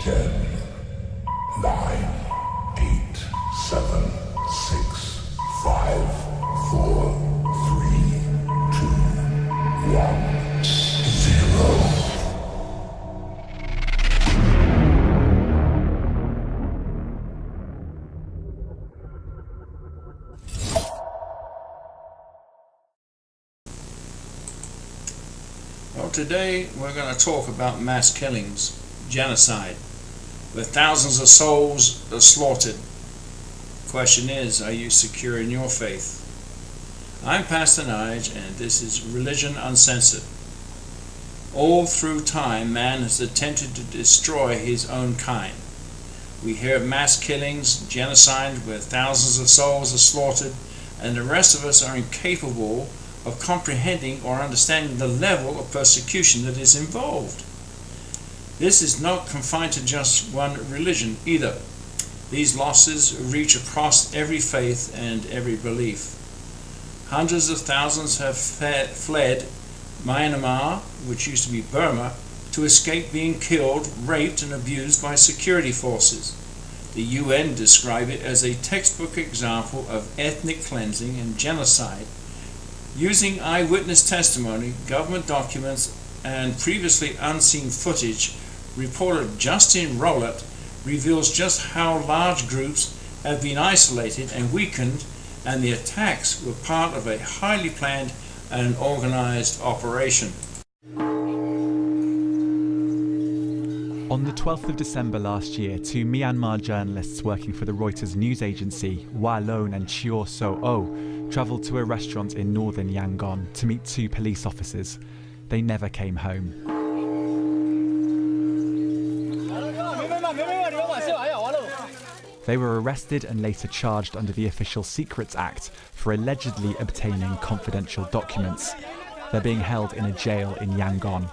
10, 9, 8, 7, 6, 5, 4, 3, 2, 1, 0. Well, today we're going to talk about mass killings, genocide, where thousands of souls are slaughtered. The question is, are you secure in your faith? I'm Pastor Nige, and this is Religion Uncensored. All through time, man has attempted to destroy his own kind. We hear of mass killings, genocide, where thousands of souls are slaughtered, and the rest of us are incapable of comprehending or understanding the level of persecution that is involved. This is not confined to just one religion either. These losses reach across every faith and every belief. Hundreds of thousands have fled Myanmar, which used to be Burma, to escape being killed, raped, and abused by security forces. The UN describe it as a textbook example of ethnic cleansing and genocide. Using eyewitness testimony, government documents, and previously unseen footage, reporter Justin Rowlett reveals just how large groups have been isolated and weakened, and the attacks were part of a highly planned and organized operation. On the 12th of December last year, two Myanmar journalists working for the Reuters news agency, Wa Lone and Chio So-o, travelled to a restaurant in northern Yangon to meet two police officers. They never came home. They were arrested and later charged under the Official Secrets Act for allegedly obtaining confidential documents. They're being held in a jail in Yangon.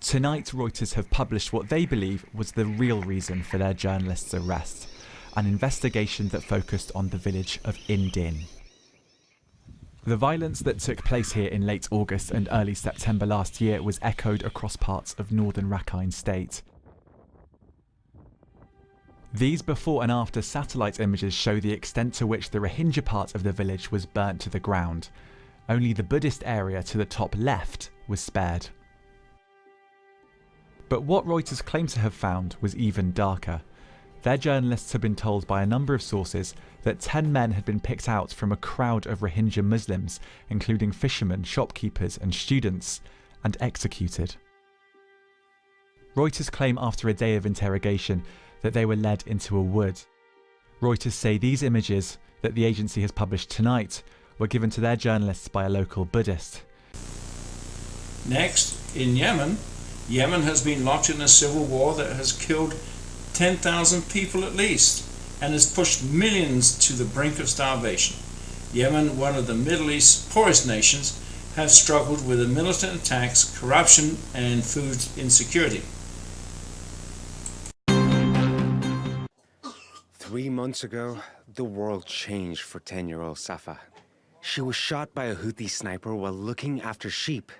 Tonight, Reuters have published what they believe was the real reason for their journalists' arrest, an investigation that focused on the village of Indin. The violence that took place here in late August and early September last year was echoed across parts of northern Rakhine State. These before and after satellite images show the extent to which the Rohingya part of the village was burnt to the ground. Only the Buddhist area to the top left was spared. But what Reuters claim to have found was even darker. Their journalists had been told by a number of sources that 10 men had been picked out from a crowd of Rohingya Muslims, including fishermen, shopkeepers and students, and executed. Reuters claim after a day of interrogation that they were led into a wood. Reuters say these images that the agency has published tonight were given to their journalists by a local Buddhist. Next, in Yemen, Yemen has been locked in a civil war that has killed 10,000 people at least, and has pushed millions to the brink of starvation. Yemen, one of the Middle East's poorest nations, has struggled with the militant attacks, corruption, and food insecurity. 3 months ago, the world changed for 10-year-old Safa. She was shot by a Houthi sniper while looking after sheep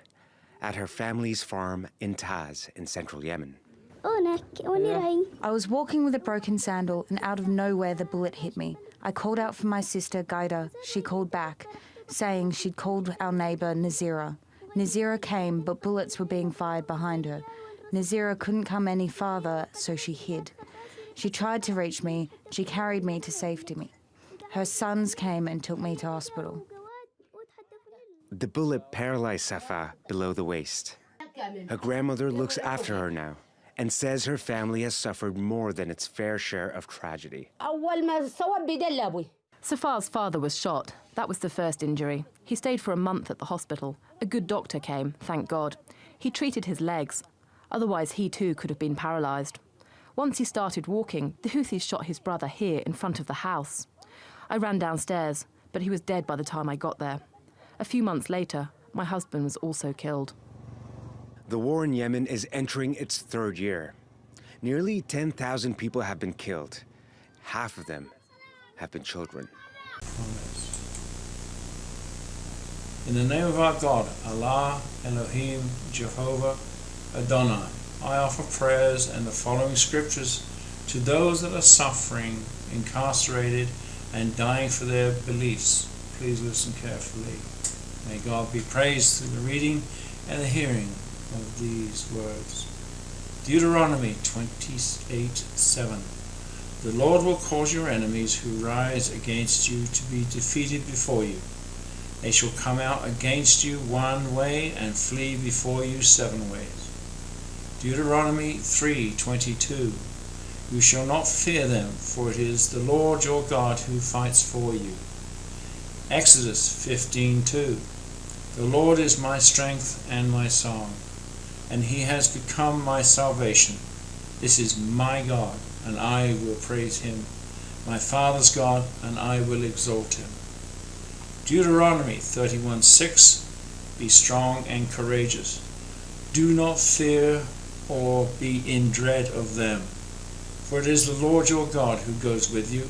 at her family's farm in Taz in central Yemen. I was walking with a broken sandal, and out of nowhere the bullet hit me. I called out for my sister, Gaida. She called back, saying she'd called our neighbour, Nazira. Nazira came, but bullets were being fired behind her. Nazira couldn't come any farther, so she hid. She tried to reach me. She carried me to safety. Her sons came and took me to hospital. The bullet paralyzed Safa below the waist. Her grandmother looks after her now and says her family has suffered more than its fair share of tragedy. Safar's father was shot. That was the first injury. He stayed for a month at the hospital. A good doctor came, thank God. He treated his legs. Otherwise, he too could have been paralysed. Once he started walking, the Houthis shot his brother here in front of the house. I ran downstairs, but he was dead by the time I got there. A few months later, my husband was also killed. The war in Yemen is entering its third year. Nearly 10,000 people have been killed. Half of them have been children. In the name of our God, Allah, Elohim, Jehovah, Adonai, I offer prayers and the following scriptures to those that are suffering, incarcerated, and dying for their beliefs. Please listen carefully. May God be praised through the reading and the hearing of these words. Deuteronomy 28:7. The Lord will cause your enemies who rise against you to be defeated before you. They shall come out against you one way and flee before you 7 ways. Deuteronomy 3:22. You shall not fear them, for it is the Lord your God who fights for you. Exodus 15:2. The Lord is my strength and my song, and he has become my salvation. This is my God, and I will praise him, my father's God, and I will exalt him. Deuteronomy 31:6. Be strong and courageous. Do not fear or be in dread of them, for it is the Lord your God who goes with you.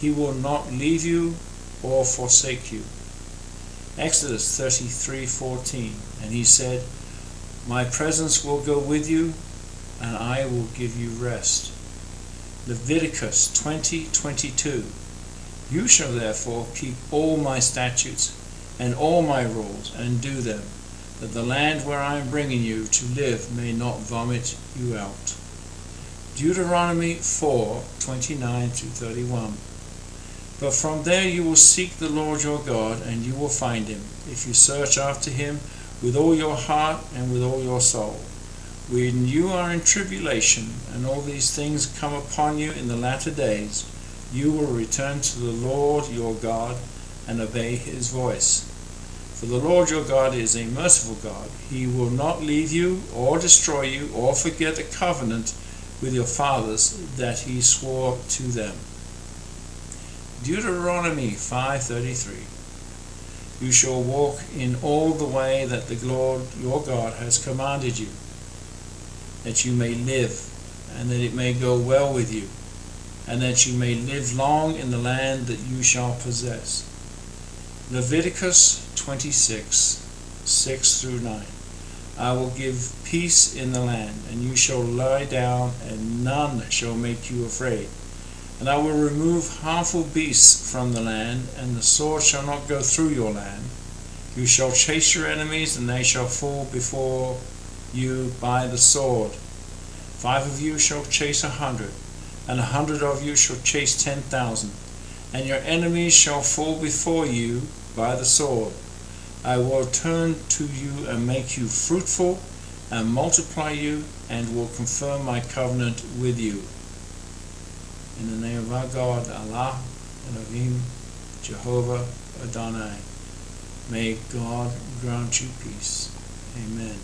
He will not leave you or forsake you. Exodus 33:14. And he said, my presence will go with you, and I will give you rest. Leviticus 20:22. You shall therefore keep all my statutes and all my rules and do them, that the land where I am bringing you to live may not vomit you out. Deuteronomy 4:29-31. But from there you will seek the Lord your God, and you will find him, if you search after him with all your heart and with all your soul. When you are in tribulation, and all these things come upon you in the latter days, you will return to the Lord your God and obey his voice. For the Lord your God is a merciful God. He will not leave you or destroy you or forget the covenant with your fathers that he swore to them. Deuteronomy 5:33. You shall walk in all the way that the Lord your God has commanded you, that you may live, and that it may go well with you, and that you may live long in the land that you shall possess. Leviticus 26:6-9. I will give peace in the land, and you shall lie down, and none shall make you afraid. And I will remove harmful beasts from the land, and the sword shall not go through your land. You shall chase your enemies, and they shall fall before you by the sword. 5 of you shall chase 100, and 100 of you shall chase 10,000, and your enemies shall fall before you by the sword. I will turn to you and make you fruitful, and multiply you, and will confirm my covenant with you. In the name of our God, Allah, Elohim, Jehovah, Adonai, may God grant you peace. Amen.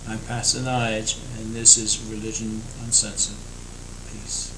I'm Pastor Nige, and this is Religion Uncensored. Peace.